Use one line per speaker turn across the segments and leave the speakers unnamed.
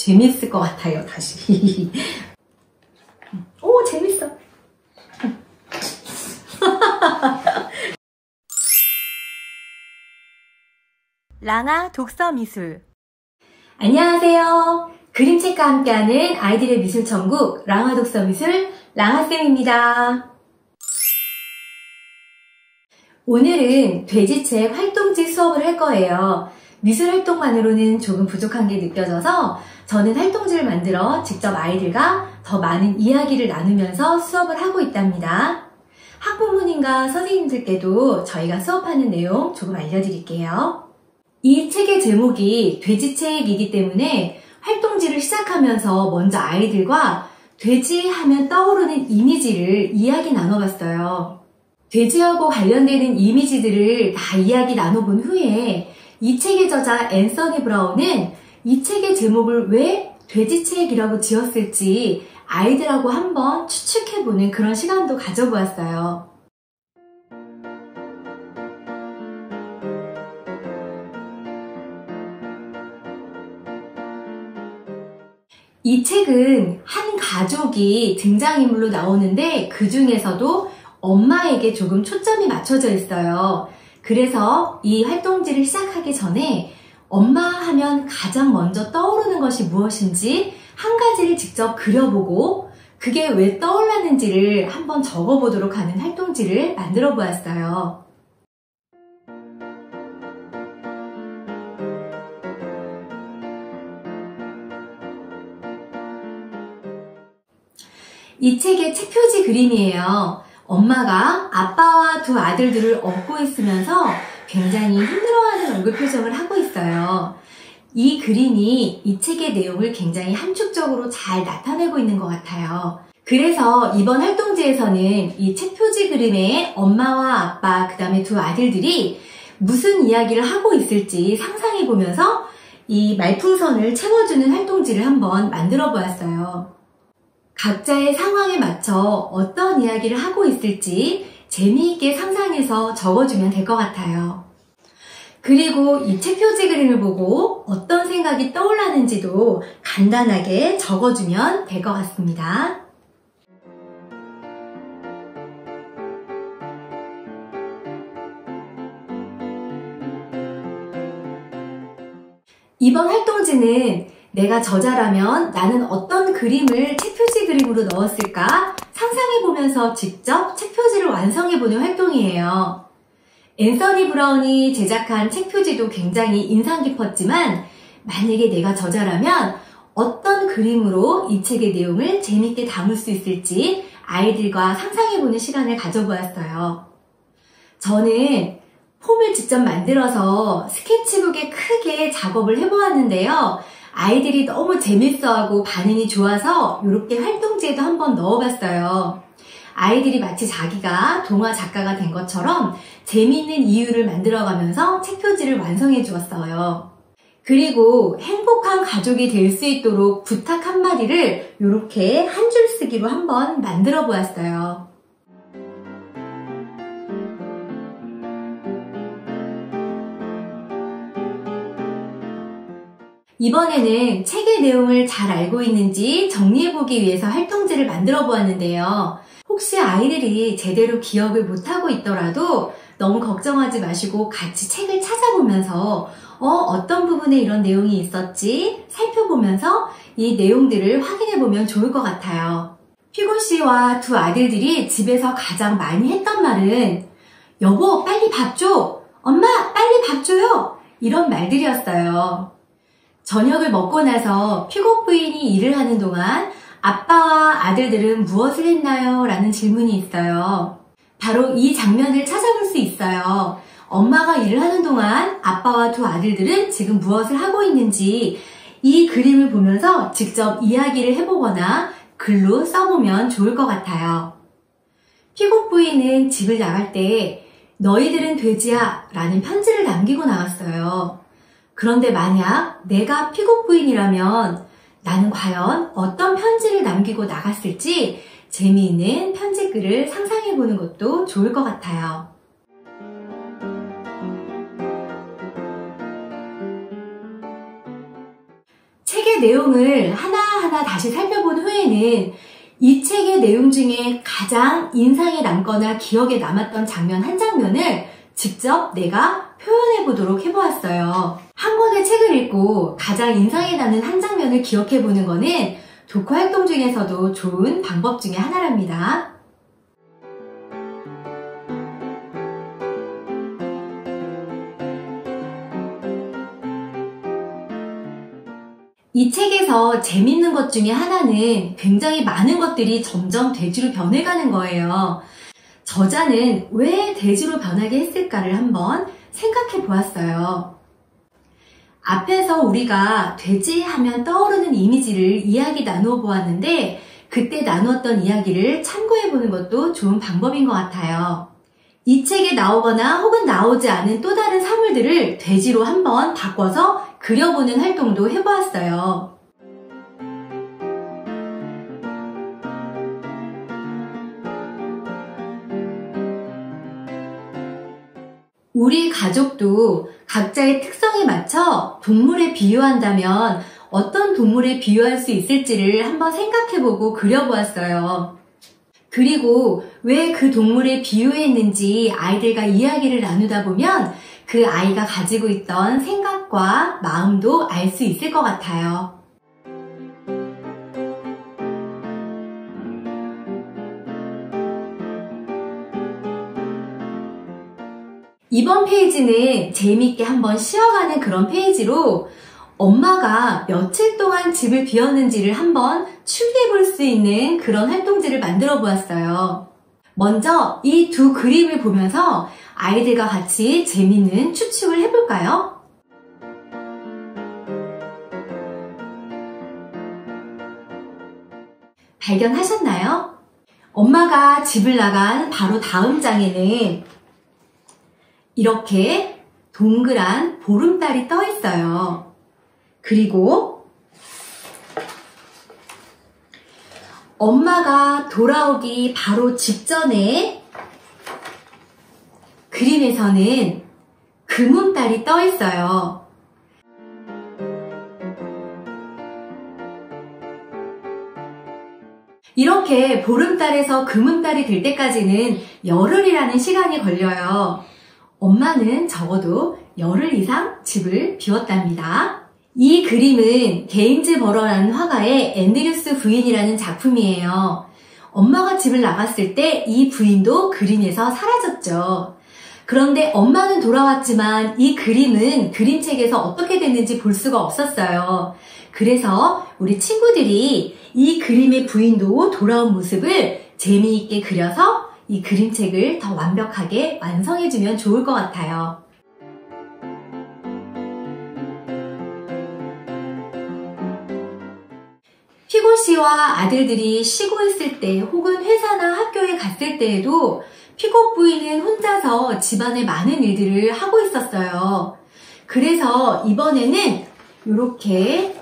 재밌을 것 같아요. 다시. 오, 재밌어.
랑아 독서미술.
안녕하세요. 그림책과 함께하는 아이들의 미술천국 랑아 독서미술 랑아쌤입니다. 오늘은 돼지책 활동지 수업을 할 거예요. 미술 활동만으로는 조금 부족한 게 느껴져서 저는 활동지를 만들어 직접 아이들과 더 많은 이야기를 나누면서 수업을 하고 있답니다. 학부모님과 선생님들께도 저희가 수업하는 내용 조금 알려드릴게요. 이 책의 제목이 돼지책이기 때문에 활동지를 시작하면서 먼저 아이들과 돼지 하면 떠오르는 이미지를 이야기 나눠봤어요. 돼지하고 관련되는 이미지들을 다 이야기 나눠본 후에 이 책의 저자 앤서니 브라운은 이 책의 제목을 왜 돼지책이라고 지었을지 아이들하고 한번 추측해보는 그런 시간도 가져보았어요. 이 책은 한 가족이 등장인물로 나오는데 그 중에서도 엄마에게 조금 초점이 맞춰져 있어요. 그래서 이 활동지를 시작하기 전에 엄마 하면 가장 먼저 떠오르는 것이 무엇인지 한 가지를 직접 그려보고 그게 왜 떠올랐는지를 한번 적어보도록 하는 활동지를 만들어 보았어요. 이 책의 책표지 그림이에요. 엄마가 아빠와 두 아들들을 업고 있으면서 굉장히 힘들어하는 얼굴 표정을 하고 있어요. 이 그림이 이 책의 내용을 굉장히 함축적으로 잘 나타내고 있는 것 같아요. 그래서 이번 활동지에서는 이 책표지 그림의 엄마와 아빠, 그 다음에 두 아들들이 무슨 이야기를 하고 있을지 상상해 보면서 이 말풍선을 채워주는 활동지를 한번 만들어 보았어요. 각자의 상황에 맞춰 어떤 이야기를 하고 있을지 재미있게 상상해서 적어주면 될 것 같아요. 그리고 이 책표지 그림을 보고 어떤 생각이 떠올랐는지도 간단하게 적어주면 될 것 같습니다. 이번 활동지는 내가 저자라면 나는 어떤 그림을 책표지 그림으로 넣었을까 상상해보면서 직접 책표지를 완성해보는 활동이에요. 앤서니 브라운이 제작한 책표지도 굉장히 인상 깊었지만 만약에 내가 저자라면 어떤 그림으로 이 책의 내용을 재밌게 담을 수 있을지 아이들과 상상해보는 시간을 가져보았어요. 저는 폼을 직접 만들어서 스케치북에 크게 작업을 해보았는데요. 아이들이 너무 재밌어하고 반응이 좋아서 이렇게 활동지에도 한번 넣어봤어요. 아이들이 마치 자기가 동화 작가가 된 것처럼 재미있는 이유를 만들어가면서 책표지를 완성해 주었어요. 그리고 행복한 가족이 될 수 있도록 부탁 한마디를 이렇게 한 줄 쓰기로 한번 만들어 보았어요. 이번에는 책의 내용을 잘 알고 있는지 정리해보기 위해서 활동지를 만들어 보았는데요. 혹시 아이들이 제대로 기억을 못하고 있더라도 너무 걱정하지 마시고 같이 책을 찾아보면서 어떤 부분에 이런 내용이 있었지 살펴보면서 이 내용들을 확인해보면 좋을 것 같아요. 피곤 씨와 두 아들들이 집에서 가장 많이 했던 말은 여보 빨리 밥 줘! 엄마 빨리 밥 줘요! 이런 말들이었어요. 저녁을 먹고 나서 피고 부인이 일을 하는 동안 아빠와 아들들은 무엇을 했나요? 라는 질문이 있어요. 바로 이 장면을 찾아볼 수 있어요. 엄마가 일을 하는 동안 아빠와 두 아들들은 지금 무엇을 하고 있는지 이 그림을 보면서 직접 이야기를 해보거나 글로 써보면 좋을 것 같아요. 피고 부인은 집을 나갈 때 너희들은 돼지야 라는 편지를 남기고 나왔어요. 그런데 만약 내가 피고 부인이라면 나는 과연 어떤 편지를 남기고 나갔을지 재미있는 편지글을 상상해보는 것도 좋을 것 같아요. 책의 책의 내용을 하나하나 다시 살펴본 후에는 이 책의 내용 중에 가장 인상에 남거나 기억에 남았던 장면 한 장면을 직접 내가 표현해 보도록 해보았어요. 한 권의 책을 읽고 가장 인상에 남는 한 장면을 기억해 보는 것은 독후 활동 중에서도 좋은 방법 중에 하나랍니다. 이 책에서 재밌는 것 중에 하나는 굉장히 많은 것들이 점점 돼지로 변해가는 거예요. 저자는 왜 돼지로 변하게 했을까를 한번 생각해 보았어요. 앞에서 우리가 돼지 하면 떠오르는 이미지를 이야기 나누어 보았는데 그때 나누었던 이야기를 참고해 보는 것도 좋은 방법인 것 같아요. 이 책에 나오거나 혹은 나오지 않은 또 다른 사물들을 돼지로 한번 바꿔서 그려보는 활동도 해보았어요. 우리 가족도 각자의 특성에 맞춰 동물에 비유한다면 어떤 동물에 비유할 수 있을지를 한번 생각해보고 그려보았어요. 그리고 왜 그 동물에 비유했는지 아이들과 이야기를 나누다 보면 그 아이가 가지고 있던 생각과 마음도 알 수 있을 것 같아요. 이번 페이지는 재미있게 한번 쉬어가는 그런 페이지로 엄마가 며칠 동안 집을 비웠는지를 한번 추리해 볼 수 있는 그런 활동지를 만들어 보았어요. 먼저 이 두 그림을 보면서 아이들과 같이 재미있는 추측을 해볼까요? 발견하셨나요? 엄마가 집을 나간 바로 다음 장에는 이렇게 동그란 보름달이 떠 있어요. 그리고 엄마가 돌아오기 바로 직전에 그림에서는 금음달이 떠 있어요. 이렇게 보름달에서 금음달이 될 때까지는 열흘이라는 시간이 걸려요. 엄마는 적어도 열흘 이상 집을 비웠답니다. 이 그림은 게임즈 버러라는 화가의 앤드류스 부인이라는 작품이에요. 엄마가 집을 나갔을 때 이 부인도 그림에서 사라졌죠. 그런데 엄마는 돌아왔지만 이 그림은 그림책에서 어떻게 됐는지 볼 수가 없었어요. 그래서 우리 친구들이 이 그림의 부인도 돌아온 모습을 재미있게 그려서 이 그림책을 더 완벽하게 완성해주면 좋을 것 같아요. 피고 씨와 아들들이 쉬고 있을 때 혹은 회사나 학교에 갔을 때에도 피고 부인은 혼자서 집안의 많은 일들을 하고 있었어요. 그래서 이번에는 이렇게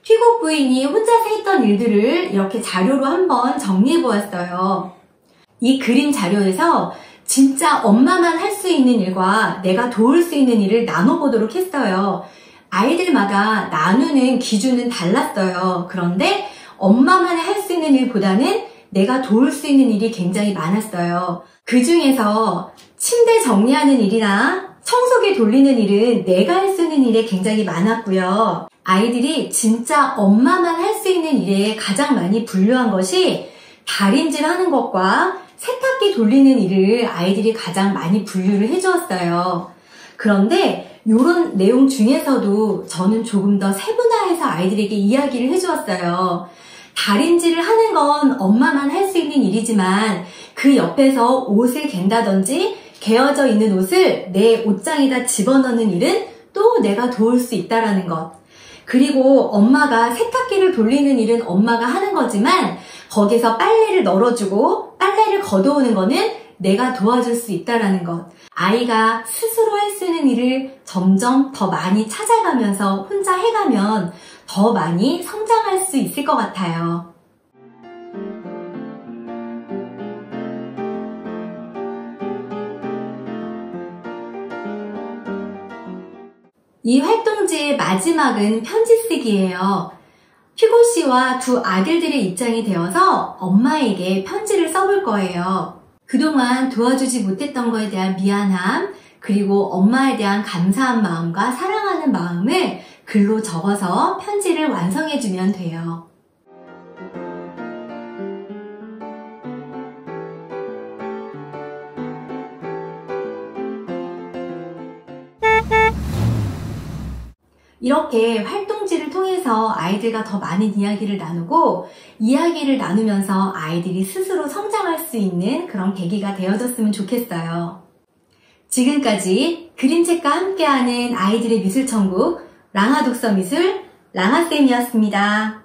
피고 부인이 혼자서 했던 일들을 이렇게 자료로 한번 정리해 보았어요. 이 그림 자료에서 진짜 엄마만 할 수 있는 일과 내가 도울 수 있는 일을 나눠보도록 했어요. 아이들마다 나누는 기준은 달랐어요. 그런데 엄마만 할 수 있는 일보다는 내가 도울 수 있는 일이 굉장히 많았어요. 그 중에서 침대 정리하는 일이나 청소기 돌리는 일은 내가 할 수 있는 일에 굉장히 많았고요. 아이들이 진짜 엄마만 할 수 있는 일에 가장 많이 분류한 것이 다림질 하는 것과 세탁기 돌리는 일을 아이들이 가장 많이 분류를 해주었어요. 그런데 이런 내용 중에서도 저는 조금 더 세분화해서 아이들에게 이야기를 해주었어요. 다림질을 하는 건 엄마만 할 수 있는 일이지만 그 옆에서 옷을 갠다든지 개어져 있는 옷을 내 옷장에다 집어넣는 일은 또 내가 도울 수 있다라는 것. 그리고 엄마가 세탁기를 돌리는 일은 엄마가 하는 거지만 거기서 빨래를 널어주고 빨래를 걷어오는 거는 내가 도와줄 수 있다라는 것. 아이가 스스로 할 수 있는 일을 점점 더 많이 찾아가면서 혼자 해가면 더 많이 성장할 수 있을 것 같아요. 이 활동지의 마지막은 편지 쓰기예요. 휴고 씨와 두 아들들의 입장이 되어서 엄마에게 편지를 써볼 거예요. 그동안 도와주지 못했던 것에 대한 미안함, 그리고 엄마에 대한 감사한 마음과 사랑하는 마음을 글로 적어서 편지를 완성해주면 돼요. 이렇게 활동지를 통해서 아이들과 더 많은 이야기를 나누고 이야기를 나누면서 아이들이 스스로 성장할 수 있는 그런 계기가 되어줬으면 좋겠어요. 지금까지 그림책과 함께하는 아이들의 미술천국 랑아 독서미술 랑아쌤이었습니다.